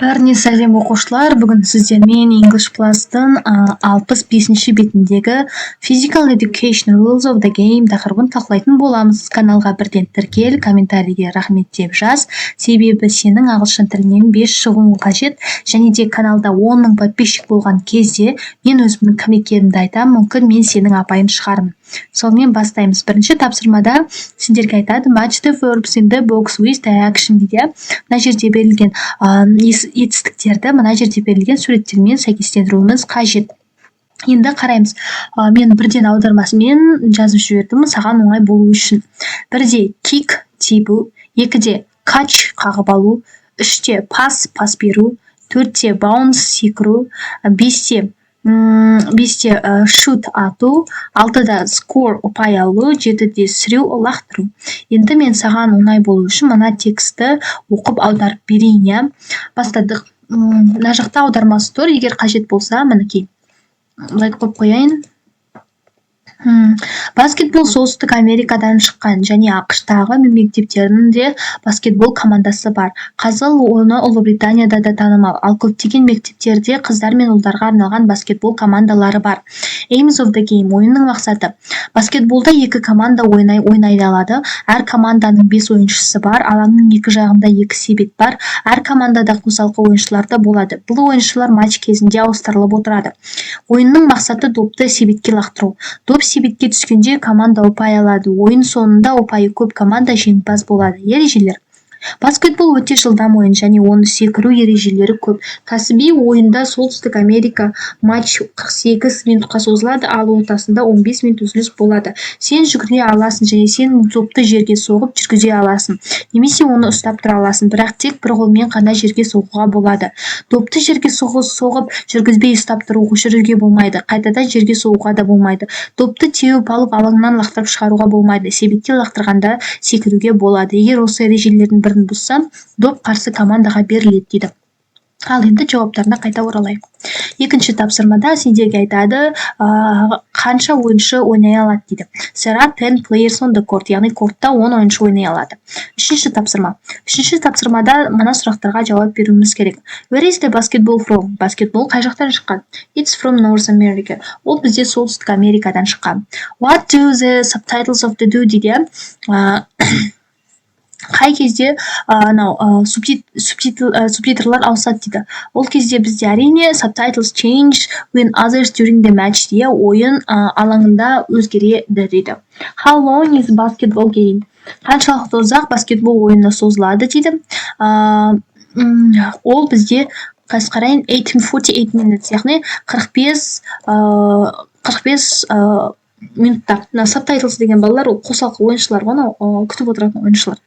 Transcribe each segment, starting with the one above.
Бәріне сәлем оқушылар, бүгін сіздермен English Plus-тың 65-ші бетіндегі Physical Education Rules of the Game тақырыбын талқылайтын боламыз. Каналға бірден тіркел, комментарийге рахмет деп жаз, себебі сенің ағылшын тілінен 5 шығуың қажет, және де каналда 10 мың подписчик болған кезде мен өзімнің кім екенімді айтамын, мүмкін мен сенің апайың шығармын. Сонымен бастаймыз. Бірінші тапсырмада сендерге айтады match the verbs in the box with the action дейді. Мына жерде берілген етістіктерді мына жерде берілген суреттермен сәйкестендіруіміз қажет. Енді қараймыз. Мен бірден аудармасымен жазып жібердім, саған оңай болу үшін. Бірде kick тебу, екіде catch қағып алу, үште pass беру, төртте bounce секіру, бесте shoot ату, алтыда score ұпай алу, жетіде throw лақтыру. Енді мен саған оңай болу үшін мына тексті оқып аударып берейін, иә. Бастадық. Мына жақта аудармасы тұр, егер қажет болса, мінекей. Былай қойып қояйын. Баскетбол солтүстік Америкадан шыққан және ақш-тағы мектептерінде баскетбол командасы бар. Қазір оны Ұлыбританияда да танымал, ал көптеген мектептерде қыздар мен ұлдарға арналған баскетбол командалары бар. Aims of the game ойынның мақсаты. Баскетболда екі команда ойнай алады. Әр команданың 5 ойыншысы бар, алаңның екі жағында 2 себет бар. Әр командада қосалқы ойыншылар да болады. Бұл ойыншылар матч кезінде ауыстырылып отырады. Ойынның мақсаты допты себетке лақтыру. Доп себетке түскенде команда ұпай алады. Ойын соңында ұпайы көп команда жеңімпаз болады. Ережелер. Баскетбол өте жылдам ойын және оны секіру ережелері көп. Кәсіби ойында солтүстік Америка матч 48 минутқа созылады, ал ортасында 15 минут үзіліс болады. Сен жүгіре аласың және сен допты жерге соғып жүргізе аласың. Немесе оны ұстап тұра аласың, бірақ тек бір қолмен ғана жерге соғуға болады. Допты жерге соғып жүргізбей ұстап жүруге болмайды. Қайтадан жерге соғуға да болмайды. Допты теуіп алып алаңнан лақтырып шығаруға болмайды. Себетке лақтырғанда секіруге болады. Егер осы ережелердің бірін бұзса, доп қарсы командаға беріледі дейді. Ал енді жауаптарына қайта оралайық. Екінші тапсырмада сендерге айтады, қанша ойыншы ойнай алады дейді. There are 10 players on the court, яғни кортта 10 ойыншы ойнай алады. Үшінші тапсырма. Үшінші тапсырмада мына сұрақтарға жауап беруіміз керек. Where is the basketball from? Баскетбол қай жақтан шыққан? It's from North America. Ол бізде солтүстік Америкадан шыққан. What do the subtitles of the do дейді. Қай кезде субтитрлар ауысады дейді. Ол кезде бізде әрине subtitles change when others during the match дейді. Ойын алаңында өзгереді дейді. How long is basketball game? Қаншалықты ұзақ баскетбол ойыны созылады дейді. Ол бізде қарайын 1848 minutes, яғни 45 минутта. Subtitles деген балалар ол қосалқы ойыншылар, оны күтіп отыратын ойыншылар.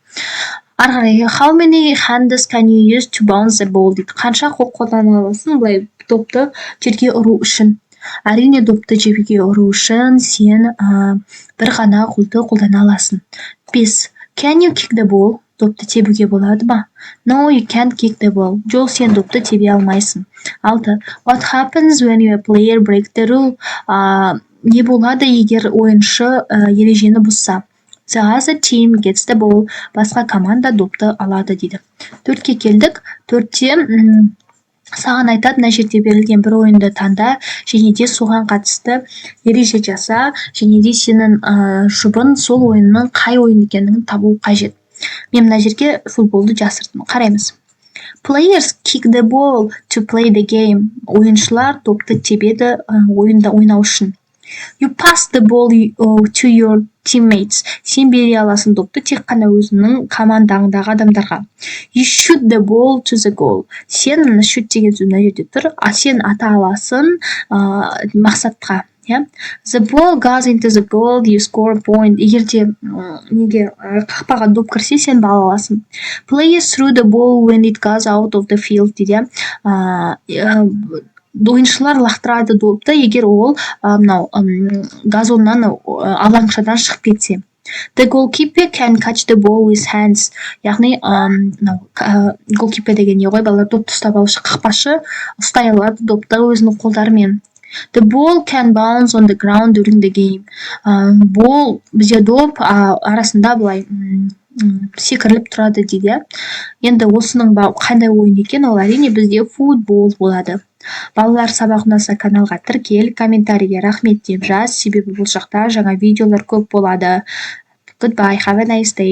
Арғарай, how many hands can you use to bounce the ball дейді. Қанша қол қолдана аласың былай допты жерге ұру үшін? Әрине допты жерге ұру үшін сен бір ғана қолды қолдана аласың. 5. Can you kick the ball? Допты тебуге болады ма? No, you can't kick the ball. Жоқ, сен допты тебе алмайсың. 6. What happens when your player break the rule? Не болады егер ойыншы ережені бұзса? The other team gets the ball. Басқа команда допты алады дейді. 4-ке келдік. 4-те саған айтады, мына жерде берілген бір ойынды таңда, және де соған қатысты ереже жаса, және де сенің жұбын сол ойынның қай ойын екенін табу қажет. Мен мына жерге футболды жасырдым. Қараймыз. Players kick the ball to play the game. Ойыншылар допты тебеді ойында ойнау үшін. You pass the ball to your teammates. Сен бере аласың допты тек қана өзінің командаңдағы адамдарға. You shoot the ball to the goal. Сен shoot деген сөз мына жерде тұр, сен ата аласың мақсатқа. The ball goes into the goal, you score a point. Егерде қақпаға доп кірсе, сен балл аласың. Players throw the ball when it goes out of the field дейді. Ойыншылар лақтырады допты, егер ол газоннан алаңшадан шығып кетсе. The goalkeeper can catch the ball with hands. Яғни goalkeeper деген не ғой, балалар допты ұстап алушы, қақпашы ұстай алады допты өзінің қолдарымен. The ball can bounce on the ground during the game. Бізде доп арасында былай секіріліп тұрады дейді иә. Енді осының қандай ойын екен, ол әрине бізде футбол болады. Балалар сабақ ұнаса каналға тіркел, комментарийге рахмет деп жаз, себебі бұл жақта жаңа видеолар көп болады. Goodbye, have a nice day.